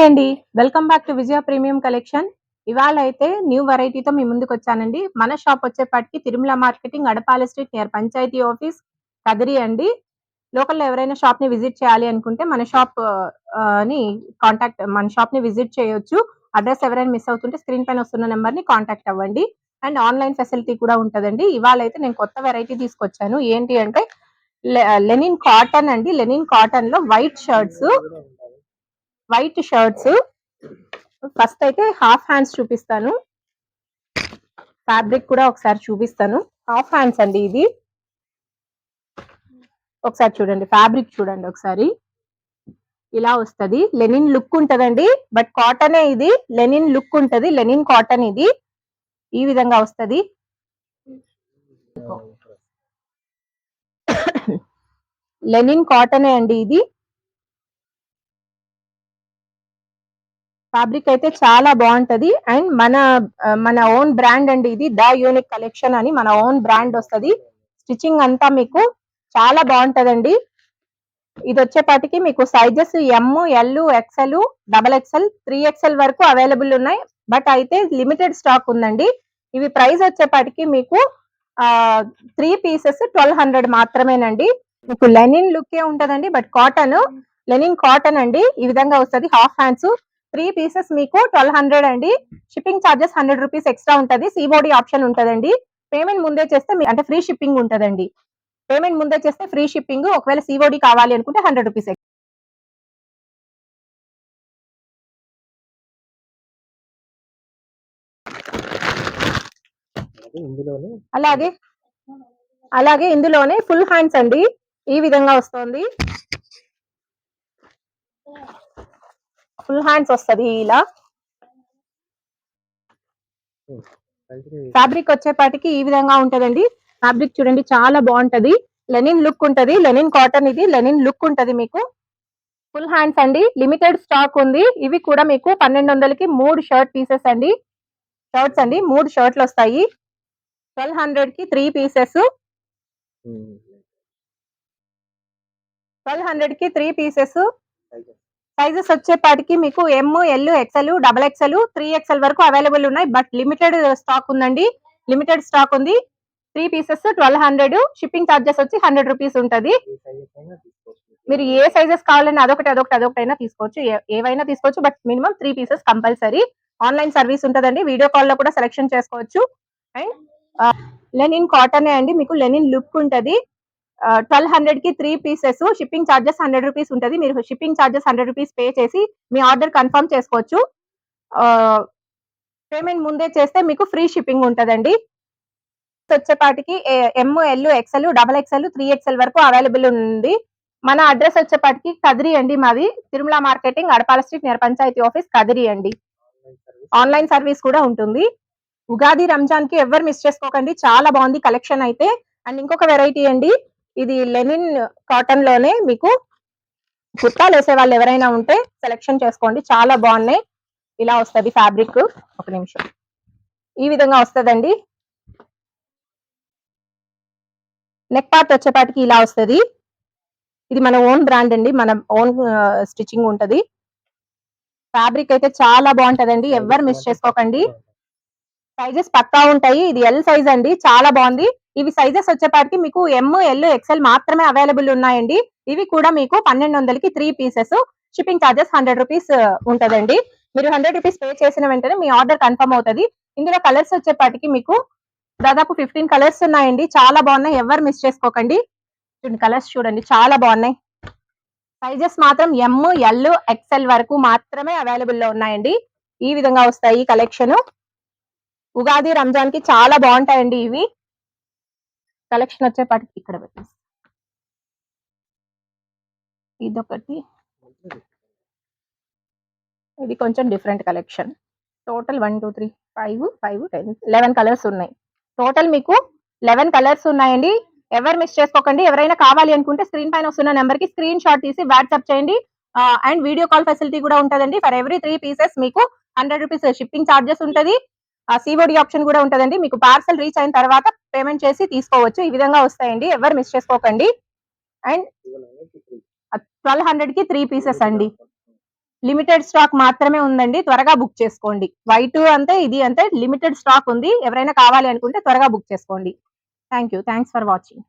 అండి. Welcome back to Vijaya premium collection. ఇవాళ అయితే న్యూ వెరైటీతో మీ ముందుకొచ్చానండి. మన షాప్ వచ్చేపాటికి Tirumala marketing, Adapala street near panchayat office, Kadiri అండి. లోకల్‌లో ఎవరైనా షాప్‌ని విజిట్ చేయాలి అనుకుంటే మన షాప్‌ని విజిట్ చేయొచ్చు. అడ్రెస్ ఎవరైనా మిస్ అవుతుంటే స్క్రీన్ పైన వస్తున్న నంబర్‌ని కాంటాక్ట్ అవ్వండి. అండ్ ఆన్‌లైన్ ఫెసిలిటీ కూడా ఉంటదండి. ఇవాళైతే నేను కొత్త వెరైటీ తీసుకొచ్చాను. ఏంటి అంటే లెనిన్ కాటన్ అండి. లెనిన్ కాటన్‌లో వైట్ షర్ట్స్. ఫస్ట్ అయితే హాఫ్ హ్యాండ్స్ చూపిస్తాను. ఫ్యాబ్రిక్ కూడా ఒకసారి చూపిస్తాను. హాఫ్ హ్యాండ్స్ అండి ఇది. ఒకసారి చూడండి, ఫ్యాబ్రిక్ చూడండి ఒకసారి. ఇలా వస్తది. లెనిన్ లుక్ ఉంటదండి. బట్ కాటనే ఇది. లెనిన్ లుక్ ఉంటది. లెనిన్ కాటన్ ఇది. ఈ విధంగా వస్తది. లెనిన్ కాటనే అండి ఇది. ఫ్యాబ్రిక్ అయితే చాలా బాగుంటది. అండ్ మన ఓన్ బ్రాండ్ అండి ఇది. ద యూనిక్ కలెక్షన్ అని మన ఓన్ బ్రాండ్ వస్తది. స్టిచ్చింగ్ అంతా మీకు చాలా బాగుంటదండి. ఇది వచ్చేపాటికి మీకు sizes M, L, XL, double XL, 3XL వరకు అవైలబుల్ ఉన్నాయి. బట్ అయితే లిమిటెడ్ స్టాక్ ఉందండి. ఇవి ప్రైస్ వచ్చేపాటికి మీకు 3 పీసెస్ 1200 మాత్రమేనండి. మీకు లెనిన్ లుక్కే ఉంటదండి. బట్ లెనిన్ కాటన్ అండి. ఈ విధంగా వస్తుంది. హాఫ్ హ్యాండ్స్ 3 పీసెస్ మీకు 1200 అండి. షిప్పింగ్ ఛార్జెస్ 100 రూపీస్ ఎక్స్ట్రా ఉంటది. సిఓడి ఆప్షన్ ఉంటదండి. పేమెంట్ ముందే చేస్తే అంటే ఫ్రీ షిప్పింగ్ ఉంటదండి. పేమెంట్ ముందే చేస్తే ఫ్రీ షిప్పింగ్. ఒకవేళ సిఓడి కావాలి అనుకుంటే 100 రూపీస్. అలాగే ఇందులోనే ఫుల్ హ్యాండ్స్ అండి. ఈ విధంగా వస్తుంది. ఫుల్ హ్యాండ్స్ వస్తది ఇలా. ఫ్యాబ్రిక్ వచ్చేపాటికి ఈ విధంగా ఉంటదండి. ఫ్యాబ్రిక్ చూడండి చాలా బాగుంటది. లెనిన్ లుక్ ఉంటది. లెనిన్ కాటన్ ఇది. లెనిన్ లుక్ ఉంటది మీకు. ఫుల్ హ్యాండ్స్ అండి. లిమిటెడ్ స్టాక్ ఉంది. ఇవి కూడా మీకు 1200కి 3 షర్ట్ పీసెస్ అండి. షర్ట్స్ అండి. 3 షర్ట్లు వస్తాయి. 1200కి 3 పీసెస్. 1200కి 3 పీసెస్. సైజెస్ వచ్చేపాటికి మీకు M, L, XL, double XL, 3XL వరకు అవైలబుల్ ఉన్నాయి. బట్ లిమిటెడ్ స్టాక్ ఉందండి. లిమిటెడ్ స్టాక్ ఉంది. 3 పీసెస్ 1200. షిప్పింగ్ ఛార్జెస్ వచ్చి 100 రూపీస్ ఉంటది. మీరు ఏ సైజెస్ కావాలన్నా అదొకటి అయినా తీసుకోవచ్చు. ఏవైనా తీసుకోవచ్చు. But minimum 3 pieces compulsory. Online service ఉంటదండి. వీడియో కాల్ లో కూడా సెలెక్షన్ చేసుకోవచ్చు. అండ్ లెనిన్ కాటనే అండి. మీకు లెనిన్ లుక్ ఉంటది. 1200కి 3 పీసెస్. షిప్పింగ్ ఛార్జెస్ 100 రూపీస్ ఉంటది. మీరు షిప్పింగ్ ఛార్జెస్ 100 రూపీస్ పే చేసి మీ ఆర్డర్ కన్ఫర్మ్ చేసుకోవచ్చు. పేమెంట్ ముందే చేస్తే మీకు ఫ్రీ షిప్పింగ్ ఉంటదండి. వచ్చేపాటికి M, L, XL, double XL, 3XL వరకు అవైలబుల్ ఉంది. మన అడ్రస్ వచ్చేపాటికి కదిరి అండి. మాది Tirumala marketing, Adapala street near panchayat office, Kadiri అండి. ఆన్లైన్ సర్వీస్ కూడా ఉంటుంది. ఉగాది, రంజాన్ కి ఎవరు మిస్ చేసుకోకండి. చాలా బాగుంది కలెక్షన్ అయితే. అండ్ ఇంకొక వెరైటీ అండి. ఇది లెనిన్ కాటన్ లోనే మీకు కుర్తాలు వేసే వాళ్ళు ఎవరైనా ఉంటే సెలెక్షన్ చేసుకోండి. చాలా బాగున్నాయి. ఇలా వస్తుంది ఫ్యాబ్రిక్. ఒక నిమిషం. ఈ విధంగా వస్తుందండి. నెక్ పార్ట్ వచ్చేపాటికి ఇలా వస్తుంది. ఇది మన ఓన్ బ్రాండ్ అండి. మన ఓన్ స్టిచ్చింగ్ ఉంటది. ఫ్యాబ్రిక్ అయితే చాలా బాగుంటదండి. ఎవరు మిస్ చేసుకోకండి. సైజెస్ పక్కా ఉంటాయి. ఇది ఎల్ సైజ్ అండి. చాలా బాగుంది. ఇవి సైజెస్ వచ్చేపాటికి మీకు ఎమ్, ఎల్, ఎక్స్ఎల్ మాత్రమే అవైలబుల్ ఉన్నాయండి. ఇవి కూడా మీకు 1200కి 3 పీసెస్. షిప్పింగ్ ఛార్జెస్ 100 రూపీస్ ఉంటదండి. మీరు 100 రూపీస్ పే చేసిన వెంటనే మీ ఆర్డర్ కన్ఫర్మ్ అవుతుంది. ఇందులో కలర్స్ వచ్చేపాటికి మీకు దాదాపు 15 కలర్స్ ఉన్నాయండి. చాలా బాగున్నాయి. ఎవరు మిస్ చేసుకోకండి. కలర్స్ చూడండి చాలా బాగున్నాయి. సైజెస్ మాత్రం ఎమ్, ఎల్, ఎక్స్ఎల్ వరకు మాత్రమే అవైలబుల్ లో ఉన్నాయండి. ఈ విధంగా వస్తాయి కలెక్షన్. ఉగాది, రంజాన్ కి చాలా బాగుంటాయండి ఇవి. కలెక్షన్ వచ్చేపాటికి ఇక్కడ పెట్టేసి ఇదొకటి. ఇది కొంచెం డిఫరెంట్ కలెక్షన్. టోటల్ 1 2 3 5 5 10 11 కలర్స్ ఉన్నాయి. టోటల్ మీకు 11 కలర్స్ ఉన్నాయండి. ఎవరు మిస్ చేసుకోకండి. ఎవరైనా కావాలి అనుకుంటే స్క్రీన్ పైన వస్తున్న నెంబర్ కి స్క్రీన్ షాట్ తీసి వాట్సాప్ చేయండి. అండ్ వీడియో కాల్ ఫెసిలిటీ కూడా ఉంటదండి. ఫర్ ఎవ్రీ 3 పీసెస్ మీకు 100 రూపీస్ షిప్పింగ్ ఛార్జెస్ ఉంటది. సిఓడి ఆప్షన్ కూడా ఉంటదండి. మీకు పార్సల్ రీచ్ అయిన తర్వాత పేమెంట్ చేసి తీసుకోవచ్చు. ఈ విధంగా వస్తాయండి. ఎవరు మిస్ చేసుకోకండి. అండ్ 1200కి 3 పీసెస్ అండి. లిమిటెడ్ స్టాక్ మాత్రమే ఉందండి. త్వరగా బుక్ చేసుకోండి. వైట్ అంతే, ఇది అంతే, లిమిటెడ్ స్టాక్ ఉంది. ఎవరైనా కావాలి అనుకుంటే త్వరగా బుక్ చేసుకోండి. Thank you. Thanks for watching.